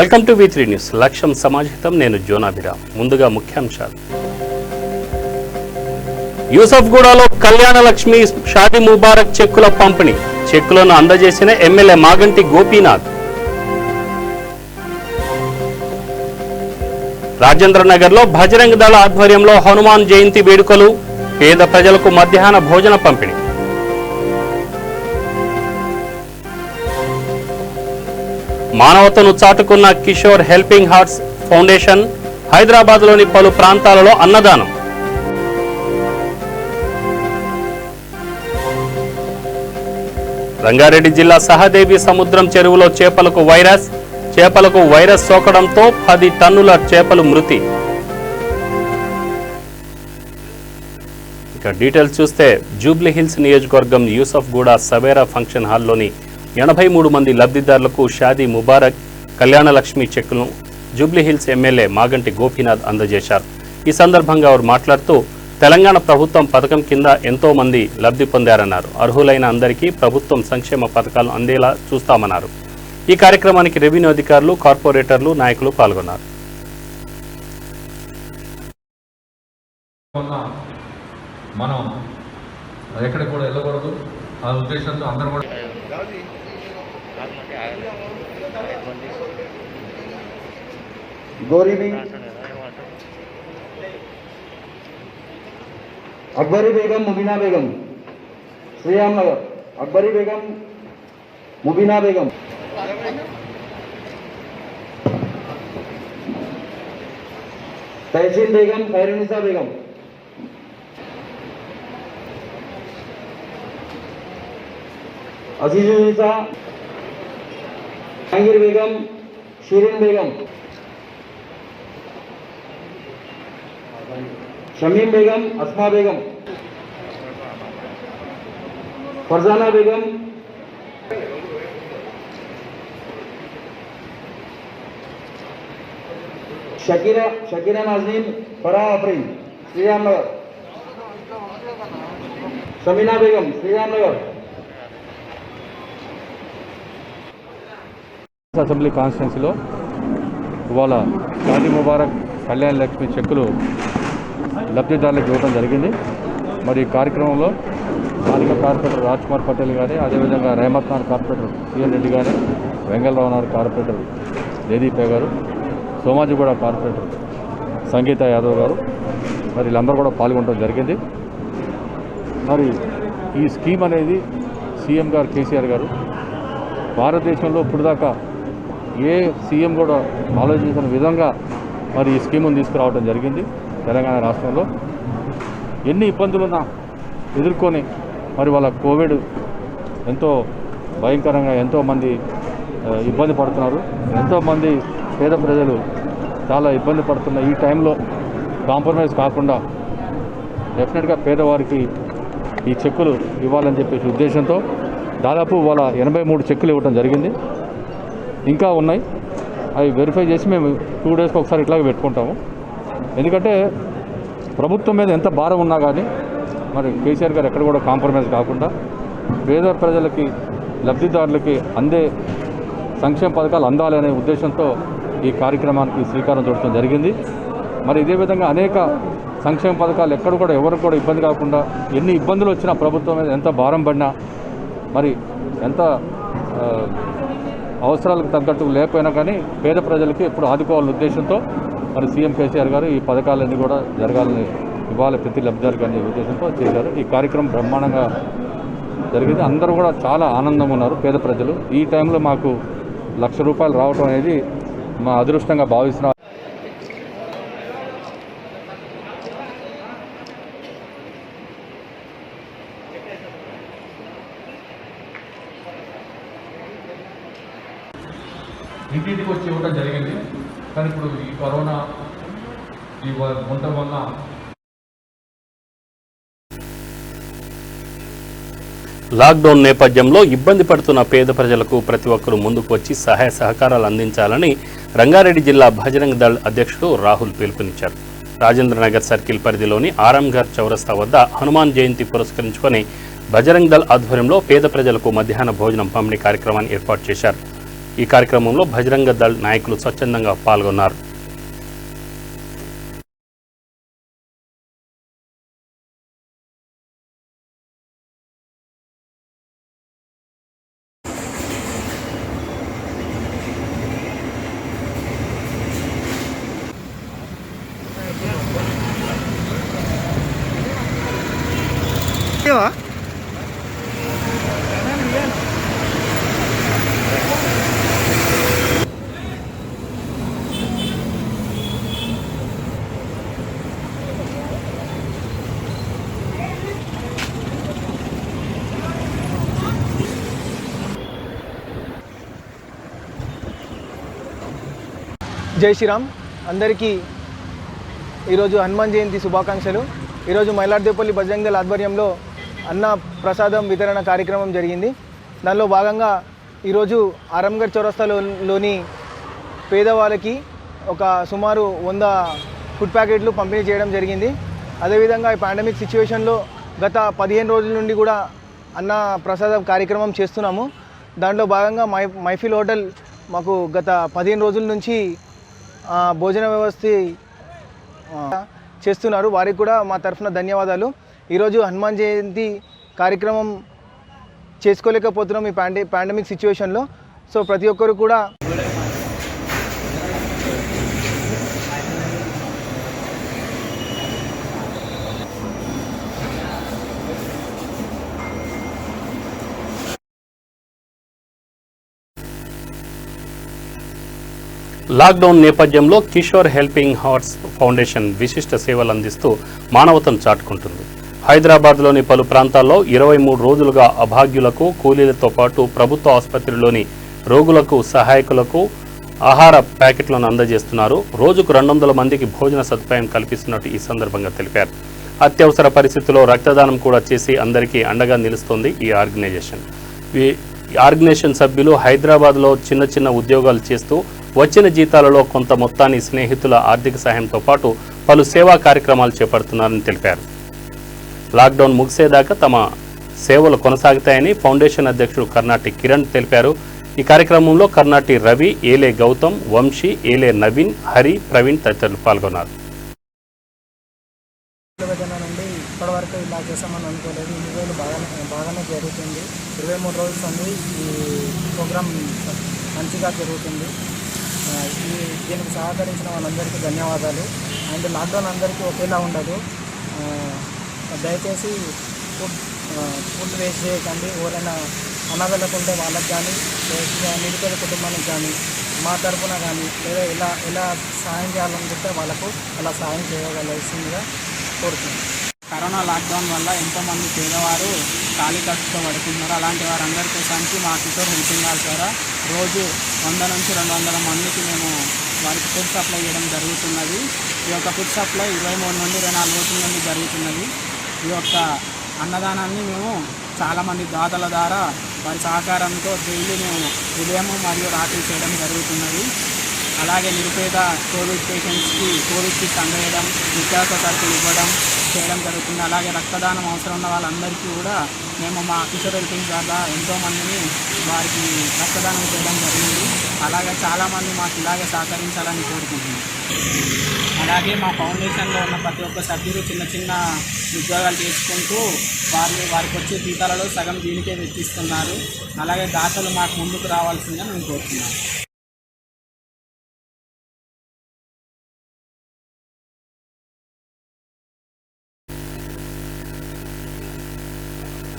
Welcome to V3 news. లక్ష్యం సమాజహితం. నేను జోనాభిరామ్. ముందుగా ముఖ్యాంశాలు. యూసఫ్గూడలో కళ్యాణ లక్ష్మి షాదీ ముబారక్ చెక్కుల పంపిణీ. చెక్కులను అందజేసిన ఎమ్మెల్యే మాగంటి గోపీనాథ్. రాజేంద్ర నగర్లో బజరంగ్ దళ ఆధ్వర్యంలో హనుమాన్ జయంతి వేడుకలు. పేద ప్రజలకు మధ్యాహ్న భోజన పంపిణీ. మానవతను చాటుకున్న కిషోర్ హెల్పింగ్ హార్ట్స్ ఫౌండేషన్. హైదరాబాద్లోని పలు ప్రాంతాలలో అన్నదానం. రంగారెడ్డి జిల్లా సహదేవి సముద్రం చెరువులో చేపలకు వైరస్ సోకడంతో 10 టన్నుల చేపలు మృతి. ఇక డీటెయిల్స్ చూస్తే జూబ్లీహిల్స్ నియోజకవర్గం యూసఫ్గూడ సవేరా ఫంక్షన్ హాల్లోని 83 మంది లబ్ధిదారులకు షాదీ ముబారక్ కళ్యాణ లక్ష్మి చెక్కులను జూబ్లీహిల్స్ ఎమ్మెల్యే మాగంటి గోపీనాథ్ అందజేశారు. ఈ సందర్భంగా వారు మాట్లాడుతూ తెలంగాణ ప్రభుత్వం పథకం కింద ఎంతో మంది లబ్ధి పొందారన్నారు. అర్హులైన అందరికీ ప్రభుత్వం సంక్షేమ పథకాలు అందేలా చూస్తామన్నారు. ఈ కార్యక్రమానికి రెవెన్యూ అధికారులు, కార్పొరేటర్లు, నాయకులు పాల్గొన్నారు. మనం ఎక్కడ కూడా వెళ్ళకూడదు ఆ ఉద్దేశంతో అందరూ కూడా गौरी अकबरी बेगम मुबीना बेगम श्रीराम नगर अकबरी बेगम मुबीना बेगम तहसीन बेगम खैरुनिसा बेगम अजीजुनिसा जहांगीर बेगम शीरिन बेगम शमीम बेगम अस्मा बेगम फरजाना बेगम शकीरा नाज़नीन फराह अफरीन श्रीराम नगर शमीना बेगम श्रीराम नगर అసెంబ్లీ కాన్స్టిట్యున్సీలో ఇవాళ షాదీ ముబారక్ కళ్యాణ లక్ష్మి చెక్కులు లబ్ధిదారులకు ఇవ్వడం జరిగింది. మరి ఈ కార్యక్రమంలో స్థానిక కార్పొరేటర్ రాజ్ కుమార్ పటేల్ గారి, అదేవిధంగా రెహమత్ ఖాన్ కార్పొరేటర్ సిఎన్ రెడ్డి గారి, వెంగళరావు నాయుడు కార్పొరేటర్ జయదీపే గారు, సోమాజిగూడ కార్పొరేటర్ సంగీత యాదవ్ గారు, మరి వీళ్ళందరూ కూడా పాల్గొనడం జరిగింది. మరి ఈ స్కీమ్ అనేది సీఎం గారు కేసీఆర్ గారు భారతదేశంలో ఇప్పుడు దాకా ఏ సీఎం కూడా ఆలోచించిన విధంగా మరి ఈ స్కీమును తీసుకురావడం జరిగింది. తెలంగాణ రాష్ట్రంలో ఎన్ని ఇబ్బందులున్నా ఎదుర్కొని మరి వాళ్ళ కోవిడ్ ఎంతో భయంకరంగా ఎంతోమంది ఇబ్బంది పడుతున్నారు. ఎంతోమంది పేద ప్రజలు చాలా ఇబ్బంది పడుతున్న ఈ టైంలో కాంప్రమైజ్ కాకుండా డెఫినెట్గా పేదవారికి ఈ చెక్కులు ఇవ్వాలని చెప్పేసి ఉద్దేశంతో దాదాపు వాళ్ళ 83 చెక్కులు ఇవ్వడం జరిగింది. ఇంకా ఉన్నాయి, అవి వెరిఫై చేసి మేము 2 డేస్కి ఒకసారి ఇట్లాగే పెట్టుకుంటాము. ఎందుకంటే ప్రభుత్వం మీద ఎంత భారం ఉన్నా కానీ మరి కేసీఆర్ గారు ఎక్కడ కూడా కాంప్రమైజ్ కాకుండా పేద ప్రజలకి, లబ్ధిదారులకి అందే సంక్షేమ పథకాలు అందాలి అనే ఉద్దేశంతో ఈ కార్యక్రమానికి శ్రీకారం చుట్టడం జరిగింది. మరి ఇదే విధంగా అనేక సంక్షేమ పథకాలు ఎక్కడ కూడా ఎవరికి కూడా ఇబ్బంది కాకుండా, ఎన్ని ఇబ్బందులు వచ్చినా ప్రభుత్వం మీద ఎంత భారం పడినా, మరి ఎంత అవసరాలకు తగ్గట్టు లేకపోయినా కానీ పేద ప్రజలకి ఎప్పుడు ఆదుకోవాలనే ఉద్దేశంతో మరి సీఎం కేసీఆర్ గారు ఈ పథకాలన్నీ కూడా జరగాలని, ఇవ్వాలి ప్రతి లబ్ధిదారులకు అనే ఉద్దేశంతో చేశారు. ఈ కార్యక్రమం బ్రహ్మాండంగా జరిగింది. అందరూ కూడా చాలా ఆనందంగా ఉన్నారు పేద ప్రజలు. ఈ టైంలో మాకు ₹1,00,000 రావటం అనేది మా అదృష్టంగా భావిస్తున్నాం. ఇంటింటికి వచ్చి ఇవ్వడం జరిగింది. కానీ ఇప్పుడు ఈ కరోనా ఉండటం వల్ల లాక్డౌన్ నేపథ్యంలో ఇబ్బంది పడుతున్న పేద ప్రజలకు ప్రతి ఒక్కరూ ముందుకు వచ్చి సహాయ సహకారాలు అందించాలని రంగారెడ్డి జిల్లా బజరంగ్ దళ్ అధ్యక్షుడు రాహుల్ పిలుపునిచ్చారు. రాజేంద్ర నగర్ సర్కిల్ పరిధిలోని ఆరాంఘర్ చౌరస్తా వద్ద హనుమాన్ జయంతి పురస్కరించుకొని బజరంగ్ దళ్ ఆధ్వర్యంలో పేద ప్రజలకు మధ్యాహ్న భోజనం పంపిణీ కార్యక్రమాన్ని ఏర్పాటు చేశారు. ఈ కార్యక్రమంలో బజరంగ దళ్ నాయకులు స్వచ్ఛందంగా పాల్గొన్నారు. జై శ్రీరామ్. అందరికీ ఈరోజు హనుమాన్ జయంతి శుభాకాంక్షలు. ఈరోజు మైలార్దేపల్లి బజరంగ దళ్ ఆధ్వర్యంలో అన్న ప్రసాదం వితరణ కార్యక్రమం జరిగింది. దానిలో భాగంగా ఈరోజు ఆరంగర్ చౌరస్తాలోని పేదవాళ్ళకి ఒక సుమారు 100 ఫుడ్ ప్యాకెట్లు పంపిణీ చేయడం జరిగింది. అదేవిధంగా ఈ పాండమిక్ సిచ్యువేషన్లో గత 15 రోజుల నుండి కూడా అన్న ప్రసాదం కార్యక్రమం చేస్తున్నాము. దాంట్లో భాగంగా మైఫిల్ హోటల్ మాకు గత 15 రోజుల నుంచి భోజన వ్యవస్థ చేస్తున్నారు. వారికి కూడా మా తరఫున ధన్యవాదాలు. ఈరోజు హనుమాన్ జయంతి కార్యక్రమం చేసుకోలేకపోతున్నాం ఈ పాండమిక్ సిచ్యువేషన్లో. సో ప్రతి ఒక్కరు కూడా లాక్డౌన్ నేపథ్యంలో కిషోర్ హెల్పింగ్ హార్ట్స్ ఫౌండేషన్ విశిష్ట సేవలు అందిస్తూ మానవతను చాటుకుంటుంది. హైదరాబాద్లోని పలు ప్రాంతాల్లో 23 రోజులుగా అభాగ్యులకు కూలీలతో పాటు ప్రభుత్వ ఆసుపత్రిలోని రోగులకు సహాయకులకు ఆహార ప్యాకెట్లను అందజేస్తున్నారు. రోజుకు 200 మందికి భోజన సదుపాయం కల్పిస్తున్నట్టు ఈ సందర్భంగా తెలిపారు. అత్యవసర పరిస్థితుల్లో రక్తదానం కూడా చేసి అందరికీ అండగా నిలుస్తోంది ఈ ఆర్గనైజేషన్. ఈ ఆర్గనైజేషన్ సభ్యులు హైదరాబాద్లో చిన్న చిన్న ఉద్యోగాలు చేస్తూ వచ్చిన జీతాలలో కొంత మొత్తాన్ని స్నేహితుల ఆర్థిక సహాయంతో పాటు పలు సేవా కార్యక్రమాలు చేపడుతున్నారని తెలిపారు. లాక్డౌన్ ముగిసేదాకా తమ సేవలు కొనసాగుతాయని ఫౌండేషన్ అధ్యక్షుడు కర్నాటి కిరణ్ తెలిపారు. ఈ కార్యక్రమంలో కర్నాటి రవి, ఏలే గౌతమ్, వంశీ, ఏలే నవీన్, హరి, ప్రవీణ్ తదితరులు పాల్గొన్నారు. నుండి ఇప్పటివరకు ఇలా చేసామని అనుకోలేదు. ఇన్ని రోజులు బాగానే జరుగుతుంది. 23 రోజులు ఉంది ఈ ప్రోగ్రాం మంచిగా జరుగుతుంది. దీనికి సహకరించిన వాళ్ళందరికీ ధన్యవాదాలు. అండ్ లాక్డౌన్ అందరికీ ఒకేలా ఉండదు. దయచేసి ఫుడ్ వేస్ట్ చేయకండి. ఎవరైనా అనాథలకు ఉంటే వాళ్ళకి కానీ నిరుపేద కుటుంబానికి కానీ మా తరఫున కానీ లేదా ఎలా సాయం చేయాలనుకుంటే వాళ్ళకు అలా సాయం చేయగలసిందిగా కోరుతున్నాను. కరోనా లాక్డౌన్ వల్ల ఎంతోమంది పేదవారు ఖాళీ ఖర్చుతో పడుతున్నారు. అలాంటి వారందరి కోసానికి మా కిషోర్ హెల్పింగ్ హాల్ ద్వారా రోజు 100 నుంచి 200 మందికి మేము వారికి ఫుడ్ సప్లై చేయడం జరుగుతున్నది. ఈ యొక్క ఫుడ్ సప్లై 23 నుండి 24 రోజుల నుండి జరుగుతున్నది. ఈ యొక్క అన్నదానాన్ని మేము చాలామంది దాతల ద్వారా వారి సహకారంతో డైలీ మేము ఉదయం మరియు రాత్రి చేయడం జరుగుతున్నది. అలాగే నిరుపేద కోవిడ్ పేషెంట్స్కి కోవిడ్ కిట్స్ అందజేయడం, నిత్యావసర సరుకులు ఇవ్వడం చేయడం జరుగుతుంది. అలాగే రక్తదానం అవసరం ఉన్న వాళ్ళందరికీ కూడా మేము మా కిషోర్ హెల్పింగ్ ద్వారా ఎంతోమందిని వారికి రక్తదానం చేయడం జరిగింది. అలాగే చాలామంది మాకు ఇలాగే సహకరించాలని కోరుకుంటున్నాం. అలాగే మా ఫౌండేషన్లో ఉన్న ప్రతి ఒక్క సభ్యులు చిన్న చిన్న ఉద్యోగాలు చేసుకుంటూ వారికి వచ్చే జీతాలలో సగం దీనికే వెచ్చిస్తున్నారు. అలాగే దాతలు మాకు ముందుకు రావాల్సిందిగా మేము కోరుతున్నాం.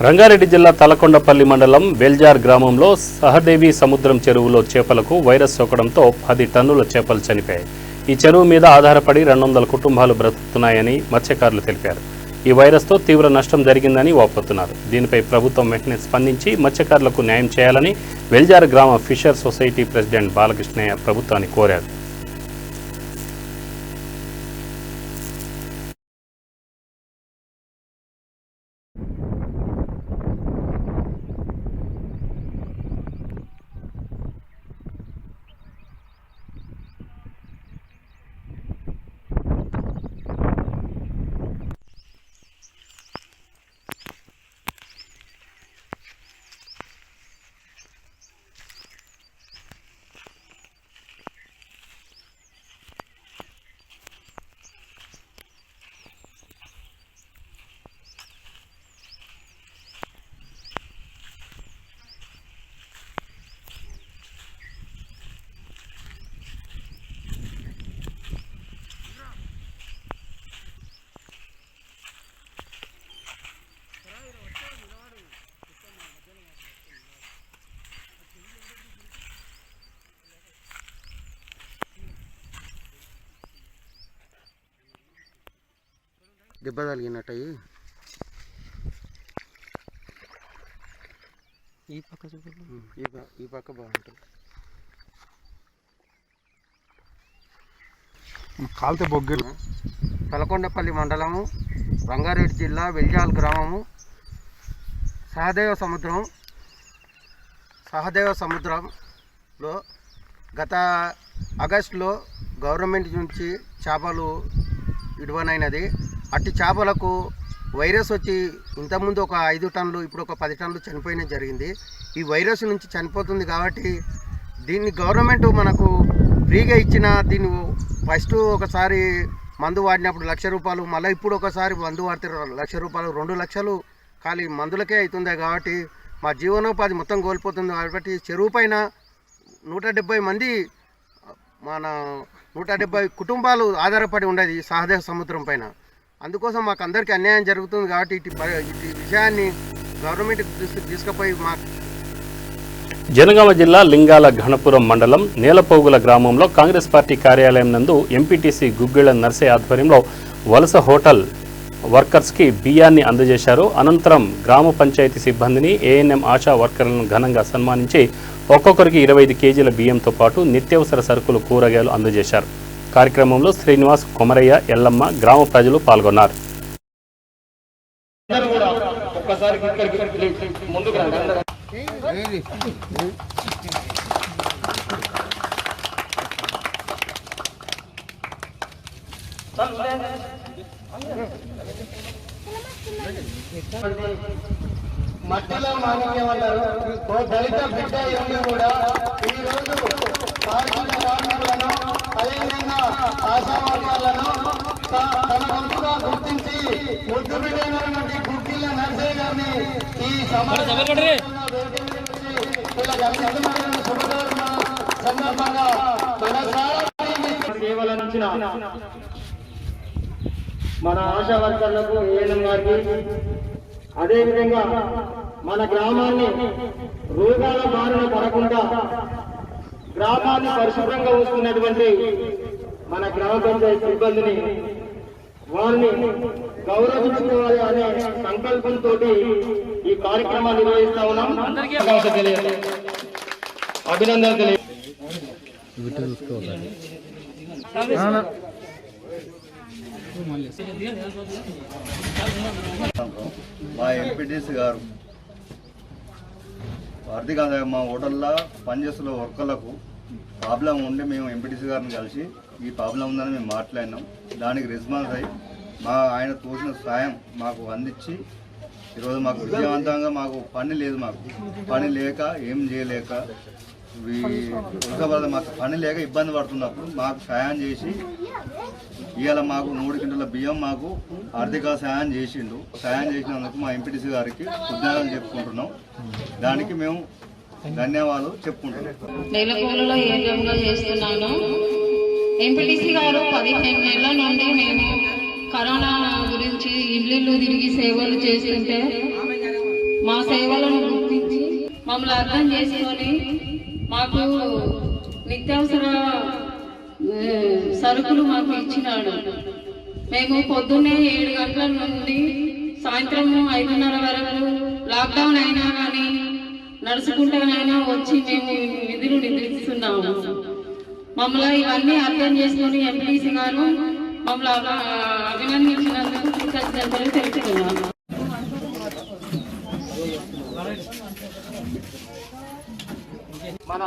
రంగారెడ్డి జిల్లా తలకొండపల్లి మండలం వెల్జార్ గ్రామంలో సహదేవి సముద్రం చెరువులో చేపలకు వైరస్ సోకడంతో 10 టన్నుల చేపలు చనిపోయాయి. ఈ చెరువు మీద ఆధారపడి 200 కుటుంబాలు బ్రతుకుతున్నాయని మత్స్యకారులు తెలిపారు. ఈ వైరస్తో తీవ్ర నష్టం జరిగిందని వాపోతున్నారు. దీనిపై ప్రభుత్వం వెంటనే స్పందించి మత్స్యకారులకు న్యాయం చేయాలని వెల్జార్ గ్రామ ఫిషర్ సొసైటీ ప్రెసిడెంట్ బాలకృష్ణయ్య ప్రభుత్వాన్ని కోరారు. దెబ్బ తగిలినట్టయి ఈ పక్క బాగుంటుంది. కాల్తే బొగ్గిరు తలకొండపల్లి మండలము, రంగారెడ్డి జిల్లా, వెల్జాల్ గ్రామము, సహదేవ సముద్రంలో గత ఆగస్టులో గవర్నమెంట్ నుంచి చేపలు విడువనైనది. అట్టి చేపలకు వైరస్ వచ్చి ఇంతకుముందు ఒక 5 టన్నులు, ఇప్పుడు ఒక 10 టన్నులు చనిపోయిన జరిగింది. ఈ వైరస్ నుంచి చనిపోతుంది కాబట్టి దీన్ని గవర్నమెంట్ మనకు ఫ్రీగా ఇచ్చిన, దీన్ని ఫస్ట్ ఒకసారి మందు వాడినప్పుడు 1,00,000 రూపాయలు, మళ్ళీ ఇప్పుడు ఒకసారి మందు వాడితే 1,00,000 రూపాయలు, 2 లక్షలు ఖాళీ మందులకే అవుతుంది. కాబట్టి మా జీవనోపాధి మొత్తం కోల్పోతుంది. కాబట్టి చెరువు పైన 170 మంది, మన 170 కుటుంబాలు ఆధారపడి ఉండేది సహదేవ సముద్రం పైన. అందుకోసం మాకు అందరికీ అన్యాయం జరుగుతుంది. కాబట్టి ఇటు విషయాన్ని గవర్నమెంట్ తీసుకుపోయి జనగామ జిల్లా లింగాల ఘనపురం మండలం నేలపోగుల గ్రామంలో కాంగ్రెస్ పార్టీ కార్యాలయం నందు ఎంపీటీసీ గుగ్గిళ్ల నర్సయ్య ఆధ్వర్యంలో వలస హోటల్ వర్కర్స్కి బియ్యాన్ని అందజేశారు. అనంతరం గ్రామ పంచాయతీ సిబ్బందిని, ఏఎన్ఎం ఆశా వర్కర్లను ఘనంగా సన్మానించి ఒక్కొక్కరికి 25 కేజీల బియ్యంతో పాటు నిత్యావసర సరుకులు, కూరగాయలు అందజేశారు. కార్యక్రమంలో శ్రీనివాస్, కొమరయ్య, ఎల్లమ్మ, గ్రామ ప్రజలు పాల్గొన్నారు. మట్టిలో మాణిక్యం అంటారు. ఓ దళిత బిడ్డ ఎవరు కూడా ఈరోజు కార్మికులను, అదేవిధంగా ఆశా వర్గాలను తన వంతుగా గుర్తించి ముద్దు బిడ్డైనటువంటి గుగ్గిళ్ల నర్సయ్య గారిని ఈ సందర్భంగా సేవలందించిన మన ఆశా వర్కర్లకు, ఏఎన్ఎం గారికి, అదేవిధంగా మన గ్రామాన్ని రోగాల బారిన పడకుండా గ్రామాన్ని పరిశుభ్రంగా ఉంచుతున్నటువంటి మన గ్రామ పంచాయతీ సిబ్బందిని, వారిని గౌరవించుకోవాలి అనే సంకల్పంతో ఈ కార్యక్రమాన్ని నిర్వహిస్తా ఉన్నాం. అభినందనలు తెలియ మా ఎంపీటీసీ గారు ఆర్థికంగా మా హోటల్లో పనిచేస్తున్న వర్కర్లకు ప్రాబ్లం ఉండి మేము ఎంపీటీసీ గారిని కలిసి ఈ ప్రాబ్లం ఉందని మేము మాట్లాడినాం. దానికి రెస్పాన్స్ అయ్యి ఆయన తోచిన సాయం మాకు అందించి ఈరోజు మాకు విజయవంతంగా, మాకు పని లేదు, మాకు పని లేక ఏం చేయలేక మాకు పని లేక ఇబ్బంది పడుతున్నప్పుడు మాకు సాయం చేసి ఇవాళ మాకు 3 క్వింటాల బియ్యం మాకు ఆర్థిక సాయం చేసిండు. సాయం చేసినందుకు మా ఎంపీటీసీ గారికి కృతజ్ఞతలు చెప్పుకుంటున్నాం. దానికి మేము ధన్యవాదాలు చెప్పుకుంటున్నాం. నేలపోగులలో ఏజంగా చేస్తున్నాను. ఎంపీటీసీ గారు 15 నెలల నుండి మేము కరోనా గురించి ఇల్లు తిరిగి సేవలు చేస్తుంటే మా సేవలను గుర్తించి మమ్మల్ని అర్థం చేసుకొని మాకు నిత్యావసర సరుకులు మాకు ఇచ్చినాడు. మేము పొద్దున్నే 7 గంటల నుండి సాయంత్రం 5:30 వరకు లాక్డౌన్ అయినా కానీ నడుచుకుంటానైనా వచ్చి మేము విధులు నిర్వహిస్తున్నాము. మమ్మల్ని ఇవన్నీ అర్థం చేసుకొని ఎంపీటీసీ గారు మమ్మల్ని అభినందించినందుకు కృతజ్ఞతలు తెలుపుతున్నాము. మన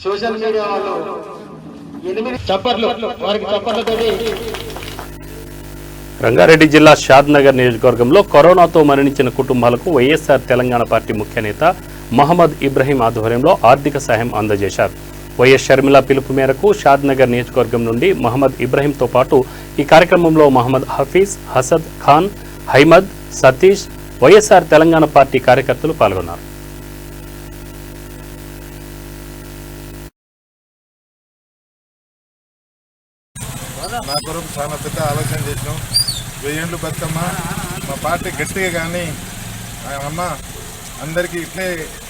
సోషల్ మీడియా వాళ్ళు 8 చప్పట్లు, వారికి చప్పట్లతోటి. రంగారెడ్డి జిల్లా షాద్నగర్ నియోజకవర్గంలో కరోనాతో మరణించిన కుటుంబాలకు వైఎస్ఆర్ తెలంగాణ పార్టీ ముఖ్య నేత మహమ్మద్ ఇబ్రహీం ఆధ్వర్యంలో ఆర్థిక సాయం అందజేశారు. వైఎస్ షర్మిల పిలుపు మేరకు షాద్నగర్ నియోజకవర్గం నుండి మహమ్మద్ ఇబ్రహీంతో పాటు ఈ కార్యక్రమంలో మహమ్మద్ హఫీజ్, హసద్ ఖాన్, హైమద్, సతీష్, వైఎస్ఆర్ తెలంగాణ పార్టీ కార్యకర్తలు పాల్గొన్నారు. నా కొరకు చాలా పెద్ద ఆలోచన చేసినాం. 1000 ఏళ్ళు బతుకమ్మ మా పార్టీ గట్టిగా కానీ అమ్మ అందరికీ ఇట్లే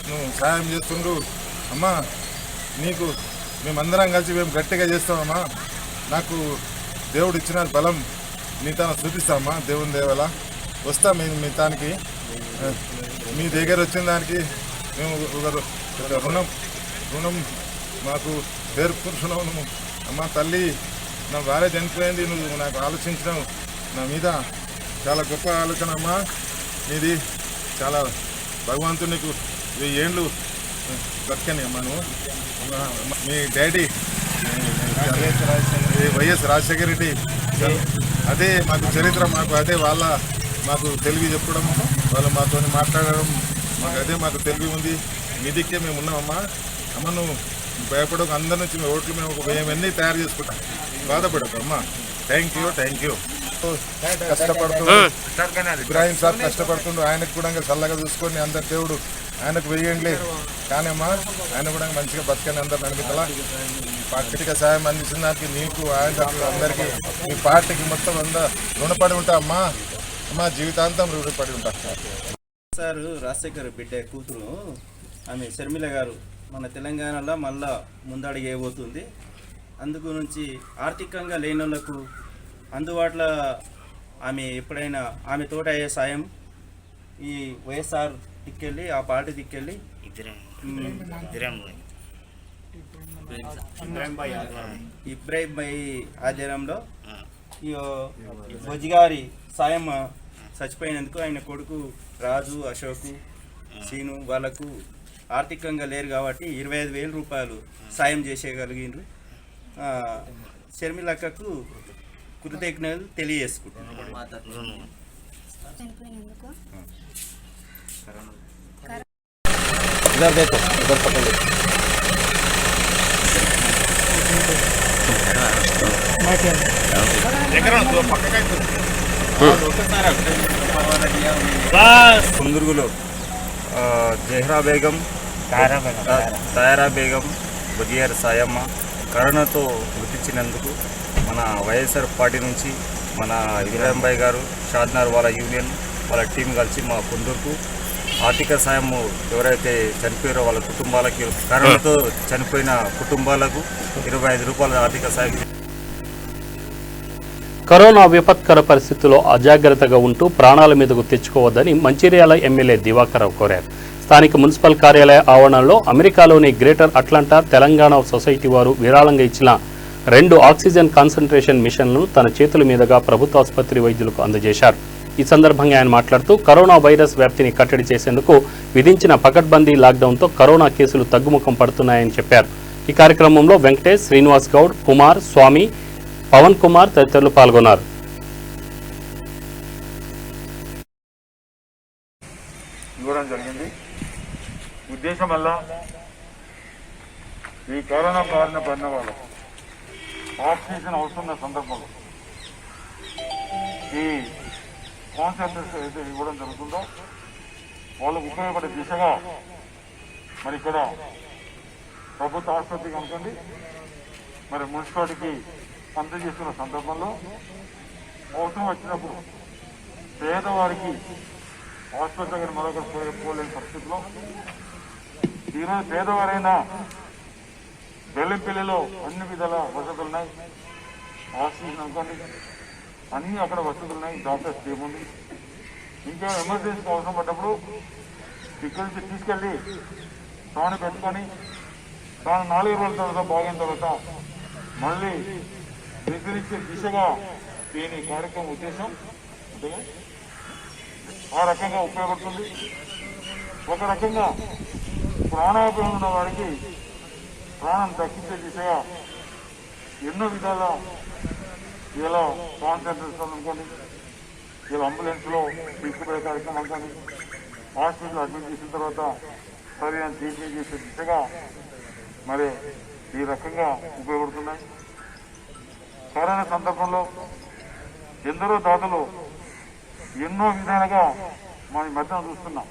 నువ్వు సహాయం చేస్తుండ్రు అమ్మ, నీకు మేమందరం కలిసి మేము గట్టిగా చేస్తామమ్మా. నాకు దేవుడు ఇచ్చిన బలం నీతాను చూపిస్తామా దేవుని దేవల వస్తాం మేము మిగతానికి మీ దగ్గర వచ్చిన దానికి మేము రుణం మాకు పేర్కొంటున్నాము. అమ్మ తల్లి, నా భార్య చనిపోయింది, నువ్వు నాకు ఆలోచించినావు నా మీద, చాలా గొప్ప ఆలోచన అమ్మా నీది. చాలా భగవంతుడు నీకు 1000 ఏళ్ళు బతకని అమ్మా. నువ్వు మీ డాడీ వైఎస్ రాజశేఖర రెడ్డి, అదే మాకు చరిత్ర, మాకు అదే మాకు తెలివి చెప్పడం, వాళ్ళు మాతో మాట్లాడడం, మాకు తెలివి ఉంది. మీ దిక్కే మేము ఉన్నామమ్మా. అమ్మ నువ్వు భయపడక, అందరి నుంచి మేము ఓట్లు మేము 1000 తయారు చేసుకుంటాం, బాధపడకు అమ్మా. Thank you. కష్టపడుతూ ఇబ్రాహీం సాబ్ కష్టపడుతుండు, ఆయనకు కూడా చల్లగా చూసుకొని అందరు దేవుడు ఆయనకు వేయండి. కానీ అమ్మా ఆయన కూడా మంచిగా బతకని అందరు నడిపితలా పార్టీగా సాయం అందించిన దానికి నీకు ఆయన అందరికీ మీ పార్టీకి మొత్తం రుణపడి ఉంటా అమ్మా. జీవితాంతం రుణపడి ఉంటా. సార్ రాజశేఖర్ బిడ్డ కూతురు ఆమె షర్మిల గారు మన తెలంగాణలో మళ్ళా ముందడుగు వేయబోతుంది. అందుకు నుంచి ఆర్థికంగా లేని వాళ్ళకు అందుబాటులో ఆమె ఎప్పుడైనా ఆమె తోట అయ్యే సాయం ఈ వైఎస్ఆర్ దిక్కెళ్ళి, ఆ పార్టీ దిక్కెళ్ళి ఇబ్రాహిం భాయ్ ఆధ్వర్యంలో ఈ బొజ్జిగారి సాయం చచ్చిపోయినందుకు ఆయన కొడుకు రాజు, అశోకు, సీను వాళ్ళకు ఆర్థికంగా లేరు కాబట్టి 25,000 రూపాయలు సాయం చేసేయగలిగినారు. షర్మిలక్కకు కృతజ్ఞతలు తెలియజేసుకుంటున్నాను. కుందుర్గులో జహ్రా బేగం, తయారా బేగం, బొజియార్ సాయమ్మ కరోనాతో మృతించినందుకు మన వైఎస్ఆర్ పార్టీ నుంచి మన ఇబ్రాహిం భాయ్ గారు, షాద్నార్ వాళ్ళ యూనియన్ వాళ్ళ టీం కలిసి మా కుందూరుకు ఆర్థిక సాయం ఎవరైతే చనిపోయారో వాళ్ళ కుటుంబాలకి, కరోనాతో చనిపోయిన కుటుంబాలకు 25 రూపాయల ఆర్థిక సాయం. కరోనా విపత్కర పరిస్థితుల్లో అజాగ్రత్తగా ఉంటూ ప్రాణాల మీదకు తెచ్చుకోవద్దని మంచిర్యాల ఎమ్మెల్యే దివాకర్ రావు కోరారు. స్థానిక మున్సిపల్ కార్యాలయ ఆవరణలో అమెరికాలోని గ్రేటర్ అట్లాంటా తెలంగాణ సొసైటీ వారు విరాళంగా ఇచ్చిన 2 ఆక్సిజన్ కాన్సంట్రేషన్ మిషన్లను తన చేతుల మీదుగా ప్రభుత్వ ఆసుపత్రి వైద్యులకు అందజేశారు. ఈ సందర్భంగా ఆయన మాట్లాడుతూ కరోనా వైరస్ వ్యాప్తిని కట్టడి చేసేందుకు విధించిన పకడ్బందీ లాక్డౌన్తో కరోనా కేసులు తగ్గుముఖం పడుతున్నాయని చెప్పారు. ఈ కార్యక్రమంలో వెంకటేష్, శ్రీనివాస్ గౌడ్, కుమార్, స్వామి, పవన్ కుమార్ తదితరులు పాల్గొన్నారు. ఇవ్వడం జరిగింది. ఉద్దేశం వల్ల ఈ కరోనా బారిన పడిన వాళ్ళు ఆక్సిజన్ అవసరం సందర్భంలో ఈ కాన్సెంట్రేషన్ అయితే ఇవ్వడం జరుగుతుందో వాళ్ళకు ఉపయోగపడే దిశగా మరి ఇక్కడ ప్రభుత్వ ఆసుపత్రికి అనుకోండి, మరి మున్సిపాలిటీకి అందజేస్తున్న సందర్భంలో అవసరం వచ్చినప్పుడు పేదవారికి ఆసుపత్రి దగ్గర మరొకరు పోలేని పరిస్థితిలో ఈరోజు పేదవారైనా బెల్లంపల్లిలో అన్ని విధాల వసతులు ఉన్నాయి. ఆక్సిజన్ అనుకోండి, అన్నీ అక్కడ వసతులు ఉన్నాయి. డాక్టర్స్ ఏముంది, ఇంకా ఎమర్జెన్సీ అవసరం పడ్డప్పుడు ఇక్కడి నుంచి తీసుకెళ్ళి తాను పెట్టుకొని తాను 4 రోజుల తర్వాత బాగిన తర్వాత మళ్ళీ నిద్రించే దిశగా దీని కార్యక్రమం ఉద్దేశం ఆ రకంగా ఉపయోగపడుతుంది. ఒక రకంగా ప్రాణాపాయం ఉన్న వారికి ప్రాణం దక్కించే దిశగా ఎన్నో విధాల ఇలా కాన్సంట్రేషన్ అనుకోండి, ఇలా అంబులెన్స్లో తీసుకుపోయే కార్యక్రమం అనుకోండి, హాస్పిటల్ అడ్మిట్ చేసిన తర్వాత సరైన ట్రీట్మెంట్ చేసే దిశగా మరి ఈ రకంగా ఉపయోగపడుతున్నాయి. కరోనా సందర్భంలో ఎందరో దాతలు ఎన్నో విధాలుగా మన మధ్యన చూస్తున్నాం.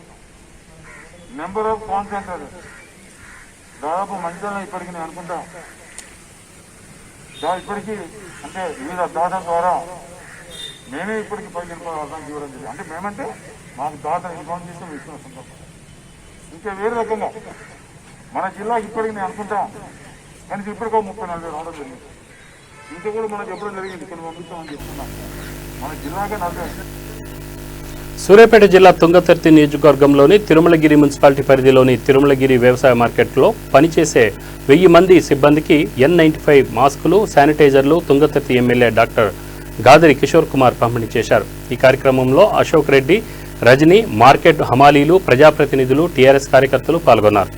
నెంబర్ ఆఫ్ కాన్సంట్రేటర్ దాదాపు మంచిగా ఇప్పటికి నేను అనుకుంటా ఇప్పటికీ అంటే వివిధ దాతల ద్వారా మేమే ఇప్పటికీ 15 రూపాయలు అర్థం ఇవ్వడం జరిగింది. అంటే మేమంటే మాకు దాత ఇన్ఫార్మ్ చేసి ఇస్తున్న సందర్భం. ఇంకా వేరే రకంగా మన జిల్లాకి ఇప్పటికి నేను అనుకుంటా కనీసం ఇప్పటికో 30-40 రావడం జరిగింది. ఇంకా కూడా మనకు ఎప్పుడో జరిగింది, ఇక్కడ పంపిస్తామని చెప్తున్నాం. మన జిల్లాగా 40 సూర్యాపేట జిల్లా తుంగతుర్తి నియోజకవర్గంలోని తిరుమలగిరి మున్సిపాలిటీ పరిధిలోని తిరుమలగిరి వ్యవసాయ మార్కెట్లో పనిచేసే 1000 మంది సిబ్బందికి N95 మాస్కులు, శానిటైజర్లు తుంగతుర్తి ఎమ్మెల్యే డాక్టర్ గాదరి కిషోర్ కుమార్ పంపిణీ చేశారు. ఈ కార్యక్రమంలో అశోక్ రెడ్డి, రజని, మార్కెట్ హమాలీలు, ప్రజాప్రతినిధులు, టీఆర్ఎస్ కార్యకర్తలు పాల్గొన్నారు.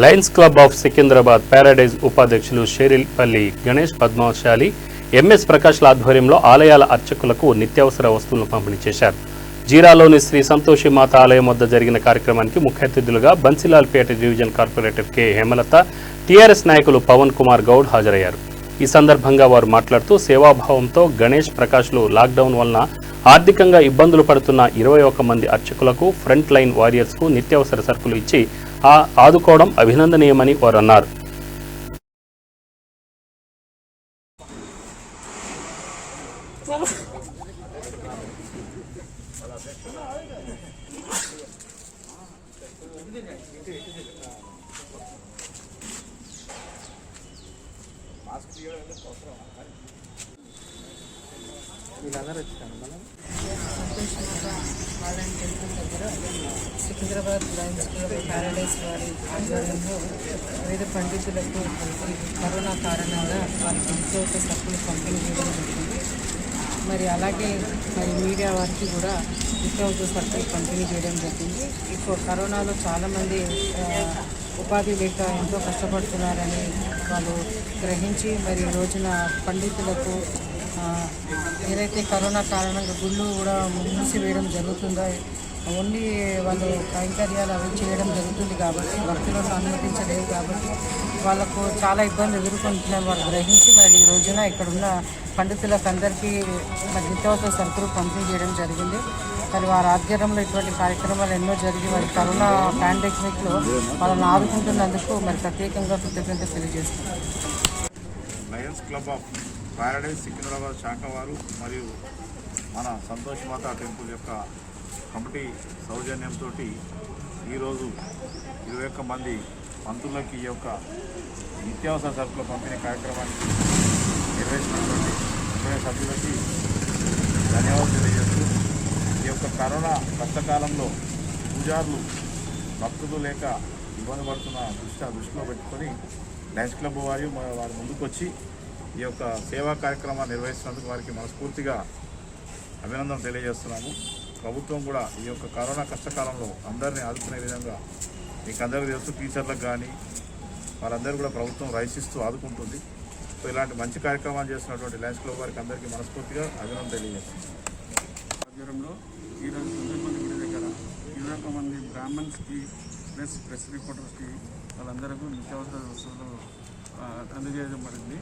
Lions club of Secunderabad Paradise ఉపాధ్యక్షులు షేరిల్పల్లి గణేష్ పద్మశాలి, ఎంఎస్ ప్రకాష్ల ఆధ్వర్యంలో ఆలయాల అర్చకులకు నిత్యావసర వస్తువులను పంపిణీ చేశారు. జీరాలోని శ్రీ సంతోషి మాత ఆలయం వద్ద జరిగిన కార్యక్రమానికి ముఖ్య అతిథులుగా Bansilalpet division corporator K Hemalatha, TRS నాయకులు పవన్ కుమార్ గౌడ్ హాజరయ్యారు. ఈ సందర్భంగా వారు మాట్లాడుతూ సేవాభావంతో గణేష్ ప్రకాష్లు లాక్డౌన్ వలన ఆర్థికంగా ఇబ్బందులు పడుతున్న 21 మంది అర్చకులకు, ఫ్రంట్ లైన్ వారియర్స్కు నిత్యావసర సరుకులు ఇచ్చి ఆదుకోవడం అభినందనీయమని వారు అన్నారు. సికింద్రాబాద్ లయన్స్ క్లబ్ ప్యారడైస్ వారి ఆధ్వర్యంలో వేద పండితులకు కరోనా కారణంగా వాళ్ళకి నిత్యావసర సరుకులు పంపిణీ చేయడం జరిగింది. మరి అలాగే మరి మీడియా వారికి కూడా నిత్యావసర సరుకులు పంపిణీ చేయడం జరిగింది. ఇప్పుడు కరోనాలో చాలామంది ఉపాధి లేక ఎంతో కష్టపడుతున్నారని వాళ్ళు గ్రహించి మరి ఈ రోజున పండితులకు ఏదైతే కరోనా కారణంగా గుళ్ళు కూడా మూసివేయడం జరుగుతుందో ఓన్లీ వాళ్ళు కైంకర్యాలు అవి చేయడం జరుగుతుంది కాబట్టి భక్తులను అనుమతించలేదు కాబట్టి వాళ్ళకు చాలా ఇబ్బంది ఎదుర్కొంటున్నారు. వాళ్ళు గ్రహించి మరి ఈ రోజున ఇక్కడ ఉన్న పండితులకు అందరికీ మరి నిత్యావసర సరుకులు పంపిణీ చేయడం జరిగింది. మరి వారి ఆధ్వర్యంలో ఇటువంటి కార్యక్రమాలు ఎన్నో జరిగి మరి కరోనా పాండమిక్లో వాళ్ళని ఆదుకుంటున్నందుకు మరి ప్రత్యేకంగా కృతజ్ఞత తెలియజేస్తున్నారు. Lions club of Paradise Secunderabad శాఖ వారు మరియు మన సంతోష్ మాత టెంపుల్ యొక్క కమిటీ సౌజన్యంతో ఈరోజు 21 మంది పంతులకి ఈ యొక్క నిత్యావసర సరుకుల పంపిణీ కార్యక్రమానికి నిర్వహించినటువంటి సభ్యులకి ధన్యవాదాలు తెలియజేస్తూ ఈ యొక్క కరోనా కష్టకాలంలో పూజారులు భక్తులు లేక ఇబ్బంది పడుతున్న దృష్టిలో పెట్టుకొని లయన్స్ క్లబ్ వారి ముందుకు వచ్చి ఈ యొక్క సేవా కార్యక్రమాన్ని నిర్వహిస్తున్నందుకు వారికి మనస్ఫూర్తిగా అభినందన తెలియజేస్తున్నాము. ప్రభుత్వం కూడా ఈ యొక్క కరోనా కష్టకాలంలో అందరినీ ఆదుకునే విధంగా మీకు అందరికీ తెలుసు, టీచర్లకు కానీ వారందరూ కూడా ప్రభుత్వం రైసిస్తూ ఆదుకుంటుంది. సో ఇలాంటి మంచి కార్యక్రమాలు చేస్తున్నటువంటి లయన్స్ క్లబ్ వారికి అందరికీ మనస్ఫూర్తిగా అభినందన తెలియజేస్తుంది. ఆధ్వర్యంలో ఈరోజు సుందరపల్లి గుడి దగ్గర 21 మంది బ్రాహ్మణ్స్కి ప్రెస్ రిపోర్టర్స్కి వాళ్ళందరికీ నిత్యావసర వస్తువులు అందజేయడం జరిగింది.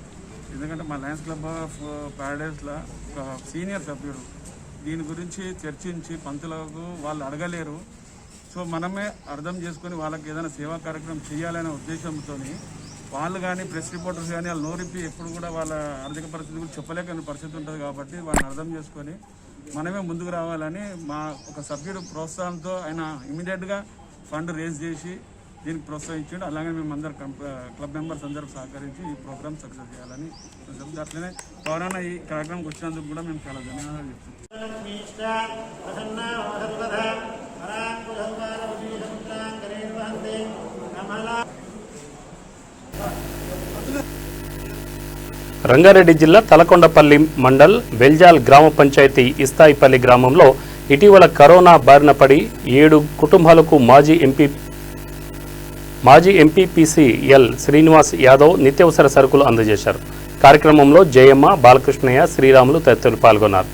ఎందుకంటే మా లయన్స్ క్లబ్ ఆఫ్ ప్యారడైజ్లో ఒక సీనియర్ సభ్యుడు దీని గురించి చర్చించి పంతులకు వాళ్ళు అడగలేరు, సో మనమే అర్థం చేసుకొని వాళ్ళకి ఏదైనా సేవా కార్యక్రమం చేయాలనే ఉద్దేశంతో వాళ్ళు కానీ ప్రెస్ రిపోర్టర్స్ కానీ వాళ్ళు నోరిప్పి ఎప్పుడు కూడా వాళ్ళ ఆర్థిక పరిస్థితి కూడా చెప్పలేని పరిస్థితి ఉంటుంది కాబట్టి వాళ్ళని అర్థం చేసుకొని మనమే ముందుకు రావాలని మా ఒక సభ్యుడు ప్రోత్సాహంతో ఆయన ఇమీడియట్గా ఫండ్ రేజ్ చేసి దీనికి ప్రోత్సహించాడు. అలాగే మేము అందరు క్లబ్ మెంబర్స్ అందరూ సహకరించి ఈ ప్రోగ్రామ్ సక్సెస్ చేయాలని అట్లనే కరోనా ఈ కార్యక్రమంకి వచ్చినందుకు కూడా మేము చాలా ధన్యవాదాలు చెప్తున్నాం. రంగారెడ్డి జిల్లా తలకొండపల్లి మండల్ వెల్జాల్ గ్రామ పంచాయతీ ఇస్తాయిపల్లి గ్రామంలో ఇటీవల కరోనా బారిన పడి 7 కుటుంబాలకు మాజీ ఎంపీపీసీ ఎల్ శ్రీనివాస్ యాదవ్ నిత్యావసర సరుకులు అందజేశారు. కార్యక్రమంలో జయమ్మ, బాలకృష్ణయ్య, శ్రీరాములు తదితరులు పాల్గొన్నారు.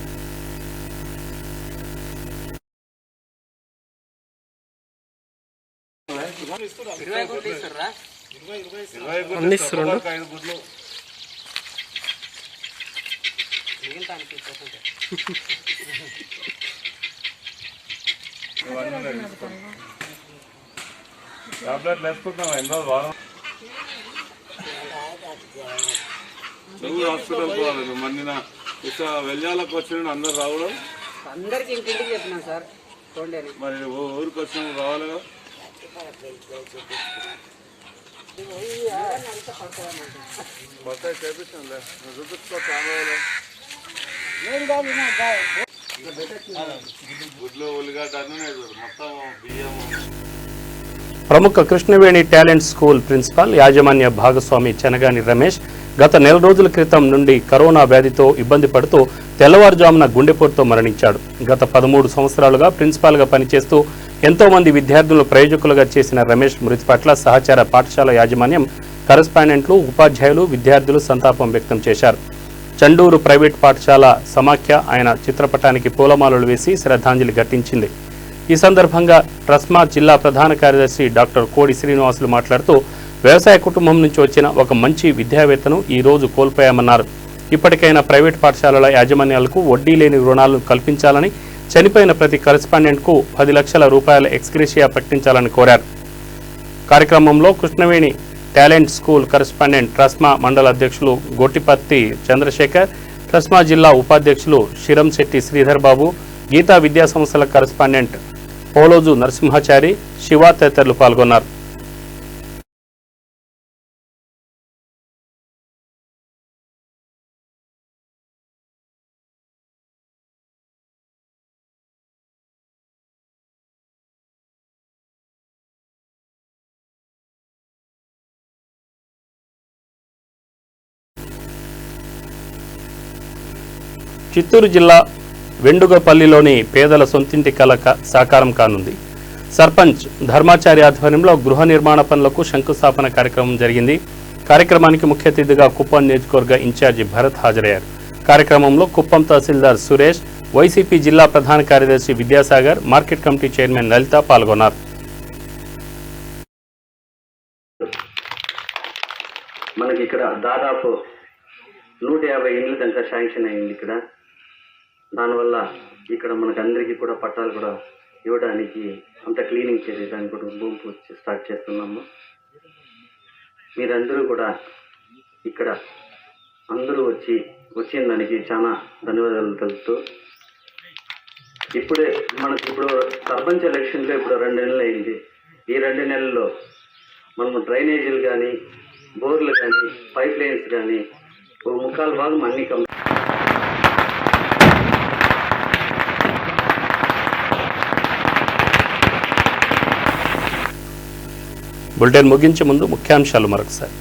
టాబ్లెట్లు వేసుకుంటున్నావా? ఎన్నో వారం నువ్వు హాస్పిటల్ పోవాలి. మొన్న వెల్జాలకు వచ్చిన అందరు రావడం అందరికి ఇంటింటికి చెప్పినాం సార్. మరి ఊరికి వచ్చిన రావాలిగా. మొత్తం చేపిస్తానులే, చూపించుకో. గుడ్లో ఉల్లిగడ్డ అన్నీ మొత్తం బియ్యం. ప్రముఖ కృష్ణవేణి టాలెంట్ స్కూల్ ప్రిన్సిపాల్ యాజమాన్య భాగస్వామి చెనగాని రమేష్ గత 4 రోజుల క్రితం నుండి కరోనా వ్యాధితో ఇబ్బంది పడుతూ తెల్లవారుజామున గుండెపోటుతో మరణించాడు. గత 13 సంవత్సరాలుగా ప్రిన్సిపాల్గా పనిచేస్తూ ఎంతో మంది విద్యార్థులను ప్రయోజకులుగా చేసిన రమేష్ మృతి పట్ల సహచార పాఠశాల యాజమాన్యం, కరెస్పాండెంట్లు, ఉపాధ్యాయులు, విద్యార్థులు సంతాపం వ్యక్తం చేశారు. చండూరు ప్రైవేట్ పాఠశాల సమాఖ్య ఆయన చిత్రపటానికి పూలమాలలు వేసి శ్రద్ధాంజలి ఘటించింది. ఈ సందర్భంగా ట్రస్మా జిల్లా ప్రధాన కార్యదర్శి డాక్టర్ కోడి శ్రీనివాసులు మాట్లాడుతూ వ్యవసాయ కుటుంబం నుంచి వచ్చిన ఒక మంచి విద్యావేత్తను ఈ రోజు కోల్పోయామన్నారు. ఇప్పటికైనా ప్రైవేట్ పాఠశాలల యాజమాన్యాలకు వడ్డీ లేని రుణాలను కల్పించాలని, చనిపోయిన ప్రతి కరెస్పాండెంట్కు 10 లక్షల రూపాయల ఎక్స్గ్రేషియా ప్రకటించాలని కోరారు. కార్యక్రమంలో Krishnaveni talent school correspondent TRSMA మండల అధ్యక్షులు గోటిపత్తి చంద్రశేఖర్, ట్రస్మా జిల్లా ఉపాధ్యక్షులు శిరంశెట్టి శ్రీధర్ బాబు, గీతా విద్యా సంస్థల కరెస్పాండెంట్ పోలోజు నరసింహాచారి, శివ తదితరులు పాల్గొన్నారు. చిత్తూరు జిల్లా వెండుగపల్లిలోని పేదల సొంతింటి కల సాకారం కానుంది. సర్పంచ్ ధర్మాచారి ఆధ్వర్యంలో గృహ నిర్మాణ పనులకు శంకుస్థాపన కార్యక్రమం జరిగింది. కార్యక్రమానికి ముఖ్య అతిథిగా కుప్పం నియోజకవర్గ ఇన్ఛార్జి భరత్ హాజరయ్యారు. కార్యక్రమంలో కుప్పం తహసీల్దార్ సురేష్, వైసీపీ జిల్లా ప్రధాన కార్యదర్శి విద్యాసాగర్, మార్కెట్ కమిటీ చైర్మన్ లలిత పాల్గొన్నారు. మనకి ఇక్కడ దాదాపు 150 ఇండ్ల దాకా శాంక్షన్ అయింది. ఇక్కడ దానివల్ల ఇక్కడ మనకు అందరికీ కూడా పట్టాలు కూడా ఇవ్వడానికి అంత క్లీనింగ్ చేసేదానికి కూడా భూమి పూజ స్టార్ట్ చేస్తున్నాము. మీరందరూ కూడా ఇక్కడ అందరూ వచ్చిన దానికి చాలా ధన్యవాదాలు తెలుపుతూ, ఇప్పుడే మనకి ఇప్పుడు సర్పంచ్ ఎలక్షన్లో ఇప్పుడు 2 నెలలు అయింది. ఈ 2 నెలల్లో మనము డ్రైనేజీలు కానీ, బోర్లు కానీ, పైప్ లైన్స్ కానీ ఒక 3/4 భాగం అన్ని బులెటిన్ ముగించే ముందు ముఖ్యాంశాలు మరొకసారి.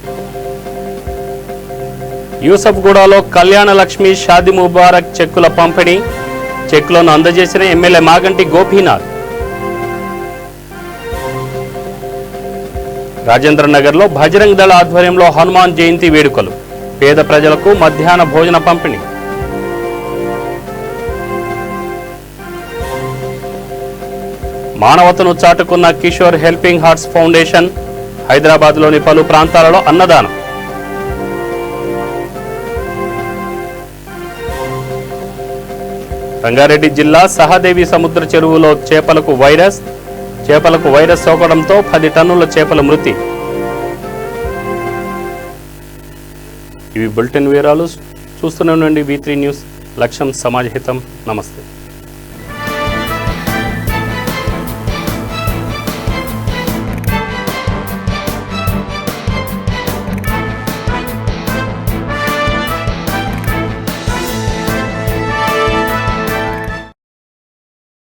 యూసఫ్గూడలో కళ్యాణ లక్ష్మి షాదీ ముబారక్ చెక్కుల పంపిణీ, చెక్కులను అందజేసిన ఎమ్మెల్యే మాగంటి గోపీనాథ్. రాజేంద్రనగర్లో బజరంగ్ దళ ఆధ్వర్యంలో హనుమాన్ జయంతి వేడుకలు, పేద ప్రజలకు మధ్యాహ్న భోజన పంపిణీ. మానవతను చాటుకున్న కిషోర్ హెల్పింగ్ హార్ట్స్ ఫౌండేషన్, హైదరాబాద్లోని పలు ప్రాంతాలలో అన్నదానం. రంగారెడ్డి జిల్లా సహదేవి సముద్ర చెరువులో చేపలకు వైరస్ సోకడంతో 10 టన్నుల చేపల మృతి. ఇవి బులెటిన్ వివరాలు. చూస్తూనే ఉండండి V3 న్యూస్. లక్ష్యం సమాజహితం. నమస్తే.